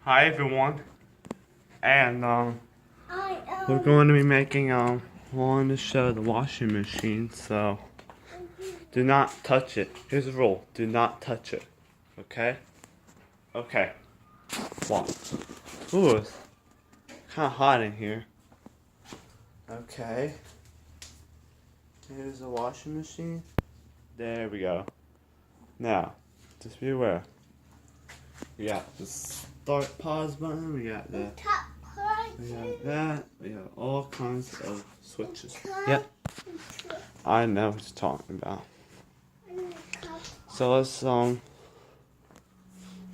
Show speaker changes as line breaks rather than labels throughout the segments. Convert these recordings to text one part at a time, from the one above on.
Hi everyone, and we're going to be making one to show the washing machine. So do not touch it. Here's the rule: do not touch it. Okay? Okay. One. Ooh, it's kind of hot in here. Okay. Here's the washing machine. There we go. Now, just be aware. We got the start pause button, we got that, we have all kinds of switches. Yep. I know what you're talking about. So let's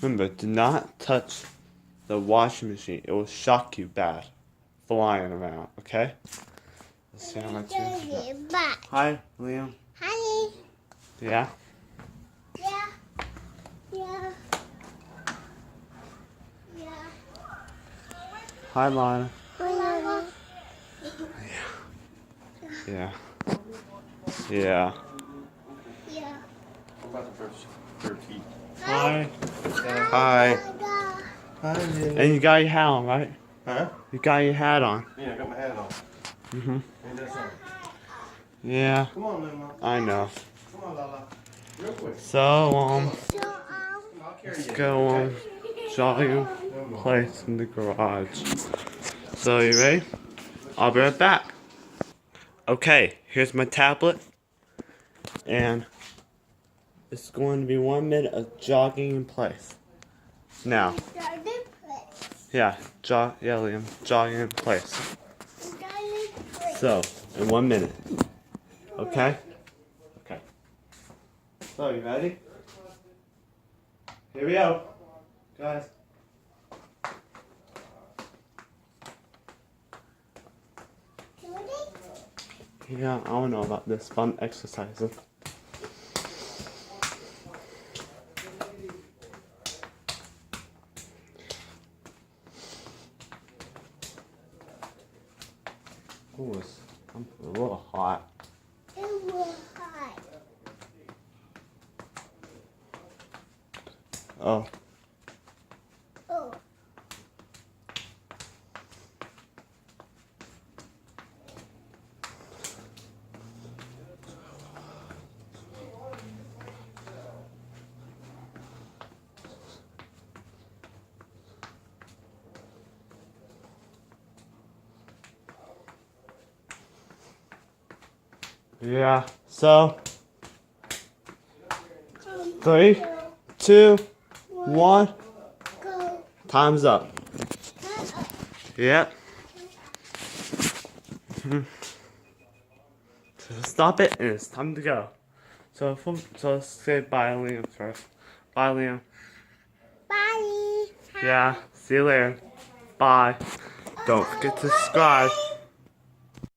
remember, do not touch the washing machine. It will shock you bad. Flying around, okay? Let's see how much Hi, Liam.
Hi.
Yeah?
Yeah. Yeah. Yeah.
Hi, Lana.
Hi.
Yeah. Yeah.
Yeah.
What about the first 13?
Hi.
Hi.
Hi. And you got your hat on, right?
Huh?
You got your hat on.
Yeah, I got my hat on.
Mhm.
Ain't that something?
Yeah.
Come on, Lila.
I know.
Come on, Lala. Real quick.
So
I'll carry
let's
you.
go
Okay?
jogging place in the garage. So you ready? I'll be right back. Okay, here's my tablet, and it's going to be 1 minute of jogging in place. Now, yeah, Liam, jogging in place. So, in 1 minute. Okay? Okay. So, you ready? Here we go, guys. Yeah, I don't know about this, but I'm exercising. Ooh, I'm a little hot.
It was hot.
Oh.
Oh.
Yeah, so 3, 2, 1,
Go.
time's up. Yep. So stop it, and it's time to go. So let's say bye, Liam, first. Bye, Liam.
Bye.
Yeah, see you later. Bye. Don't forget to subscribe.